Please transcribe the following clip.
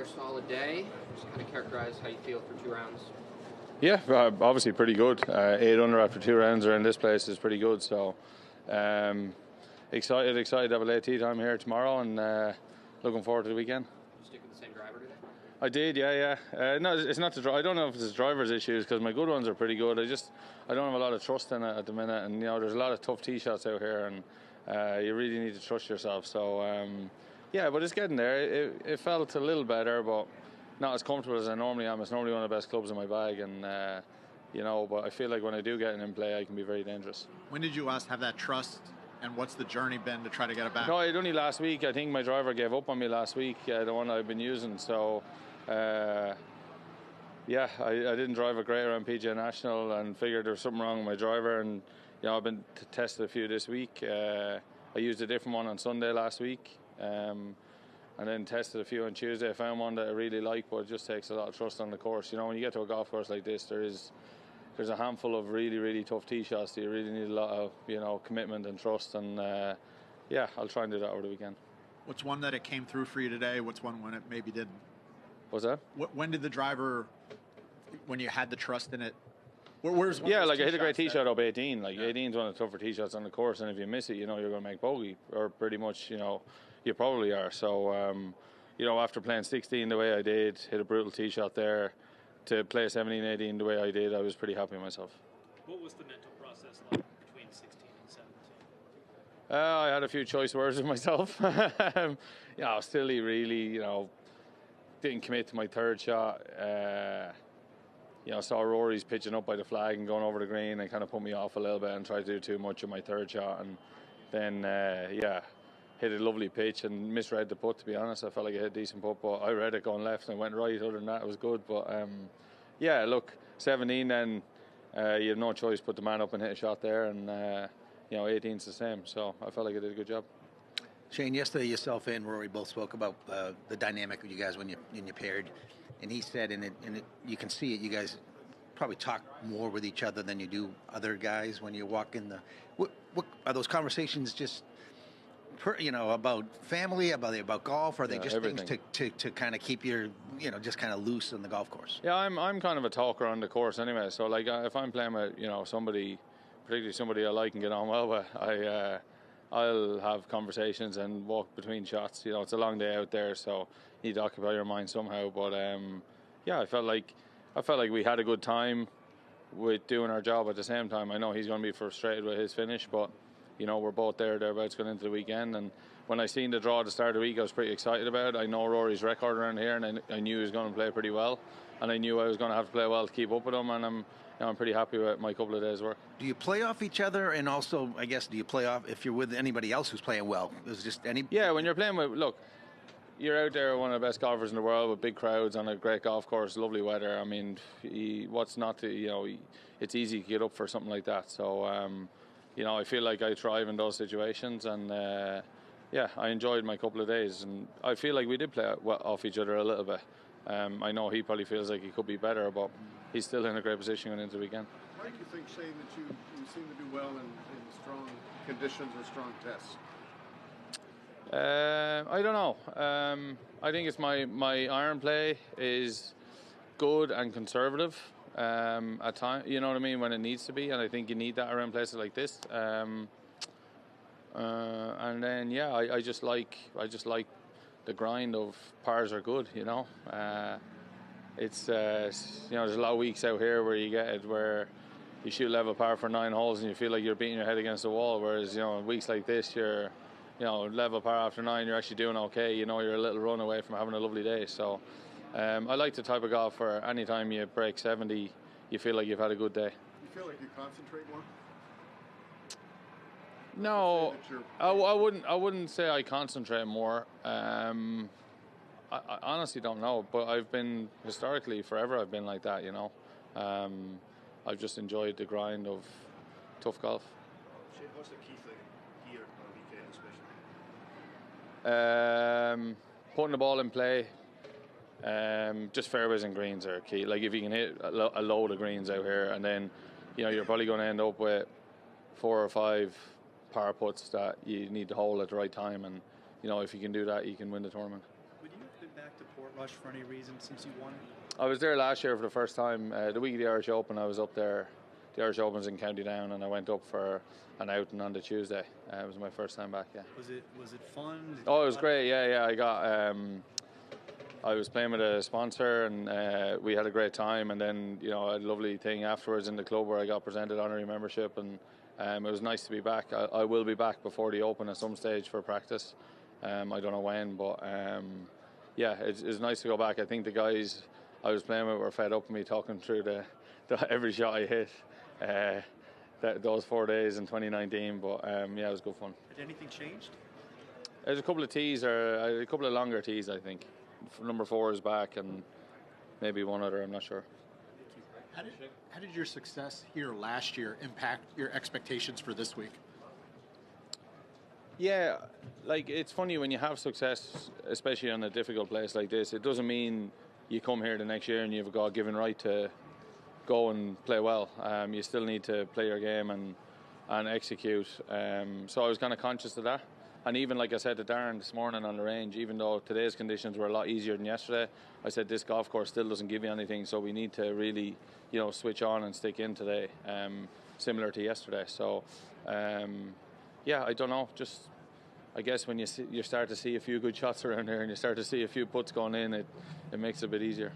another solid day. Just kind of characterize how you feel for 2 rounds. Yeah, obviously pretty good. 8 under after 2 rounds around this place is pretty good. So excited to have a late tee time here tomorrow, and looking forward to the weekend. You stick with the same driver today? I did, yeah. No, it's not the. I don't know if it's the driver's issues, because my good ones are pretty good. I don't have a lot of trust in it at the minute, and there's a lot of tough tee shots out here, and you really need to trust yourself. So yeah, but it's getting there. It felt a little better, but not as comfortable as I normally am. It's normally one of the best clubs in my bag, and but I feel like when I do get it in play, I can be very dangerous. When did you last have that trust, and what's the journey been to try to get it back? No, it only last week. I think my driver gave up on me last week, the one I've been using. So I didn't drive it great around PGA National, and figured there was something wrong with my driver, and I've been tested a few this week. I used a different one on Sunday last week, and then tested a few on Tuesday. I found one that I really like, but it just takes a lot of trust on the course. When you get to a golf course like this, there's a handful of really, really tough tee shots. So you really need a lot of commitment and trust, and I'll try and do that over the weekend. What's one that it came through for you today? What's one when it maybe didn't? What's that? When did the driver, when you had the trust in it? I hit a great tee shot up 18. 18 is one of the tougher tee shots on the course, and if you miss it, you're going to make bogey, or pretty much, you probably are. So, after playing 16 the way I did, hit a brutal tee shot there, to play 17, 18 the way I did, I was pretty happy with myself. What was the mental process like between 16 and 17? I had a few choice words with myself. Still really, didn't commit to my third shot. Saw Rory's pitching up by the flag and going over the green, and kind of put me off a little bit and tried to do too much of my third shot. And then, hit a lovely pitch and misread the putt, to be honest. I felt like I hit a decent putt, but I read it going left and went right. Other than that, it was good. But, 17 then, you have no choice but the man up and hit a shot there. And, 18's the same. So I felt like I did a good job. Shane, yesterday yourself and Rory both spoke about the dynamic of you guys when you paired. And he said, you can see it, you guys probably talk more with each other than you do other guys when you walk in the... What are those conversations just... about family, about golf? Are they just everything. Things to kind of keep your, just kind of loose on the golf course? Yeah, I'm kind of a talker on the course anyway. So if I'm playing with somebody, particularly somebody I like and get on well with, I'll have conversations and walk between shots. It's a long day out there, so you need to occupy your mind somehow. But I felt like we had a good time with doing our job at the same time. I know he's going to be frustrated with his finish, but we're both thereabouts going into the weekend. And when I seen the draw at the start of the week, I was pretty excited about it. I know Rory's record around here, and I knew he was going to play pretty well. And I knew I was going to have to play well to keep up with him. And I'm pretty happy with my couple of days' work. Do you play off each other? And also, I guess, do you play off if you're with anybody else who's playing well? Is just any? Yeah, when you're playing with, look, you're out there, one of the best golfers in the world with big crowds on a great golf course, lovely weather. I mean, what's not to, it's easy to get up for something like that. So, I feel like I thrive in those situations, and I enjoyed my couple of days, and I feel like we did play off each other a little bit. I know he probably feels like he could be better, but he's still in a great position going into the weekend. Why do you think, Shane, that you seem to do well in strong conditions or strong tests? I don't know. I think it's my iron play is good and conservative at times. You know what I mean, when it needs to be, and I think you need that around places like this. And then I just like the grind of pars are good. It's there's a lot of weeks out here where you get it where you shoot level par for 9 holes and you feel like you're beating your head against the wall. Whereas in weeks like this, you're level par after 9, you're actually doing okay. You're a little run away from having a lovely day. So I like the type of golf where anytime you break 70, you feel like you've had a good day. You feel like you concentrate more? No, I wouldn't say I concentrate more. I honestly don't know, but I've been historically forever. I've been like that, I've just enjoyed the grind of tough golf. Shane, what's the key thing here on the weekend, especially? Putting the ball in play. Just fairways and greens are key. Like if you can hit a load of greens out here, and then you're probably going to end up with 4 or 5 par putts that you need to hold at the right time, and if you can do that, you can win the tournament. Would you have been get back to Portrush for any reason since you won? I was there last year for the first time. The week of the Irish Open, I was up there. The Irish Open's in County Down, and I went up for an outing on the Tuesday. It was my first time back. Yeah. Was it fun? Oh, it was great. Yeah. I was playing with a sponsor, and we had a great time. And then a lovely thing afterwards in the club where I got presented honorary membership, and it was nice to be back. I will be back before the Open at some stage for practice. I don't know when, but it's nice to go back. I think the guys I was playing with were fed up with me talking through the every shot I hit those 4 days in 2019. But it was good fun. Had anything changed? There's a couple of tees, or a couple of longer tees. I think number 4 is back, and maybe one other. I'm not sure. How did your success here last year impact your expectations for this week? Yeah, it's funny when you have success, especially on a difficult place like this. It doesn't mean you come here the next year and you have a God-given right to go and play well. You still need to play your game and execute. So I was kind of conscious of that. And even like I said to Darren this morning on the range, even though today's conditions were a lot easier than yesterday, I said this golf course still doesn't give you anything, so we need to really, switch on and stick in today, similar to yesterday. So, I don't know. Just, I guess when you start to see a few good shots around here and you start to see a few putts going in, it makes it a bit easier.